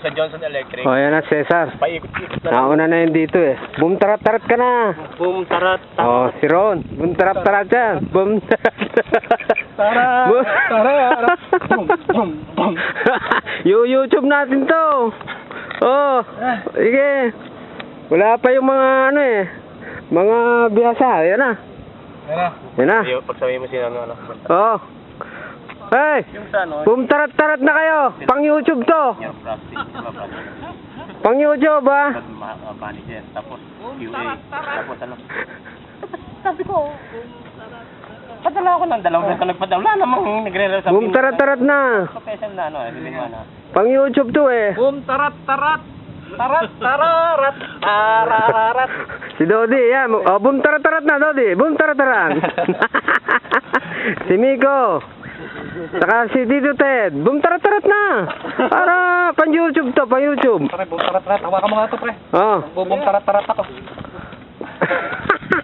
sa Johnson Electric. O, yan na, Cesar. Paikot-ikot na. Nauna na yun dito eh. Boom tarat-tarat ka na. Boom, tarat, O, si Ron. Boom tarat-tarat yan. Boom Tara! Tara! Boom, boom, boom. YouTube natin to. Oh, sige. Wala pa yung mga ano eh. Mga bihasa. Yan na. Yan na. Pagsabihin mo sila ano. Oh. Hey! Yung sa ano? Boom tarat-tarat na kayo. Pang YouTube to. Yung plastic. Pang YouTube ah. Manager. Tapos QA. Tapos ano. Sabi ko, padala ako ng dalawang ko nagpadala. Wala namang nagre-real sa Boom tarat-tarat na. Professional na ano. Hindi mo na. Pang YouTube to eh. Boom tarat-tarat. Tarat-tararat. Tararat. Si Dodi, yan. Oh, boom tarat-tarat na, Dodi. Boom tarat-tarat. Si Miko. Saka si Tito Ted. Boom tarat-tarat na. Para pang YouTube to, pang YouTube. Pre, boom tarat-tarat. Hawakan mo nga ito, pre. Oh. Boom tarat-tarat ako.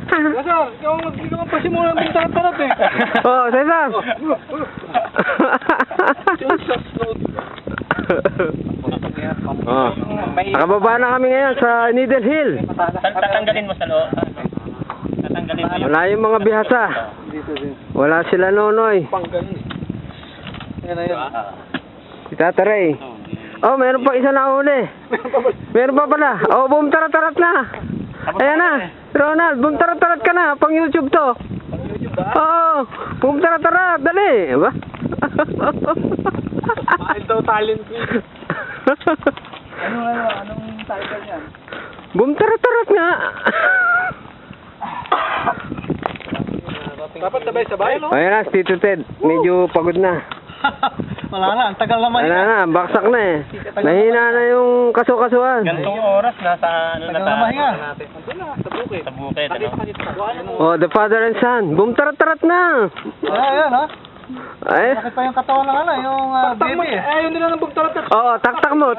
Cesar, ikaw ang pasimula ng boom tarat-tarat eh. Oh, Cesar. Oh. Nakababa na kami ngayon sa Needle Hill. Tatanggalin mo sa loob. Tatanggalin mo yung... Wala yung mga bihasa. Wala sila Nonoy. Yan na yan. Si Tata Ray. Oh, meron pa isa na uli. Meron pa pala. Oh, boom tarat-tarat na. Ayan na. Ronald, boom tarat-tarat ka na. Pang YouTube to. Oo. Boom tarat-tarat. Dali. Ba? Mahal daw talent ko. Anong title yan? Boom tarat-tarat nga. Dapat sabay-sabay, no? Ayan na, si Tito Ted. Medyo pagod na. Wala na, ang tagal naman Wala na, baksak na eh. Mahina na yung kaso-kasuhan. Gantong oras, nasa ano na mahinga. Sa bukit. Sa bukit, ano? Oh, the father and son. Boom tarat-tarat na. Ayan, ha? Ay. Bakit pa yung katawan ng ano, yung baby eh. Ayaw nila ng bugtarat. Oo, taktak mo.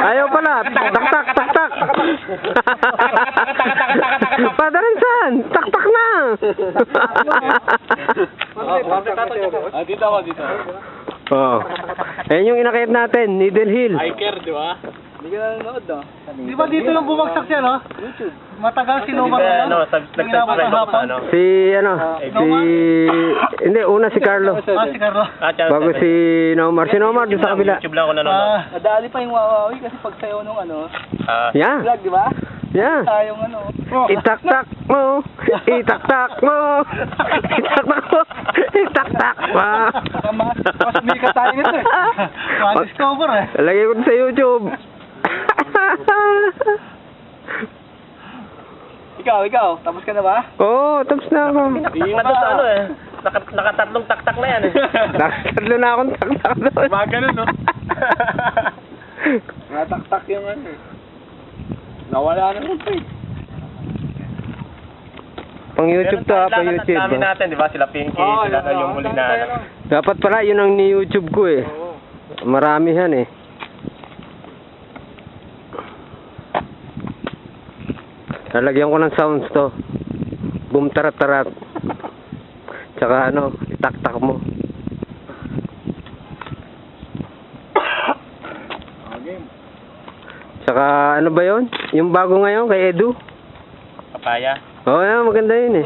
Ayaw pala. Taktak. Father and son, taktak na. Dito ako. Oo. Ayan yung inakit natin, Needle Hill. Hiker, di ba? Hindi ka nanonood, no? Di ba dito lang bumagsak siya, no? YouTube. Matagal sinuman Ano, nag-subscribe ako sa ano? Hindi, una si Carlo. Si Carlo. Bago si Nomar. Si Nomar doon sa kabila. YouTube lang ako nanonood. Nadali pa yung wawawi kasi pag sayo nung ano, Yeah. vlog, di ba? Yeah. Tayong ano. Itaktak mo. Itaktak mo. Mas umikat tayo nito eh. Ma-discover eh. Lagay ko sa YouTube. Ikaw, tapos ka na ba? Oo, tapos na ako. Hindi na sa ano eh. Nakatatlong taktak na yan eh. Nakasarlo na akong taktak doon. Mga ganun, no? Nataktak yung ano eh. Nawala na rin eh. Pang YouTube to ha, pang YouTube. Ang dami natin, di ba? Sila Pinky, sila yung muli na ano. Dapat pala, yun ang ni-YouTube ko eh. Marami yan eh. Lalagyan ko ng sounds to. Boom tarat-tarat. Tsaka ano, itaktak mo. Tsaka ano ba yon? Yung bago ngayon kay Edu? Papaya. Oo, yan, maganda yun eh.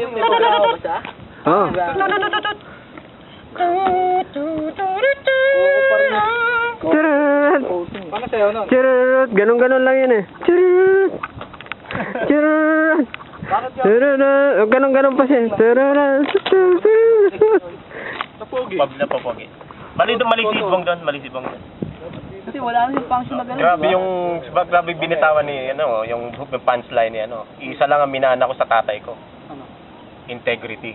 Oo. Charot! Paano sayo nun? Charot! Ganon-ganon lang yun eh. Charot! Charot! Charot! Ganon-ganon pa siya. Charot! Napogi. Malisibong doon. Kasi wala na yung function na gano'n. Grabe yung binitawan ni, ano, yung punchline ni, ano. Isa lang ang minana ko sa tatay ko. Integrity.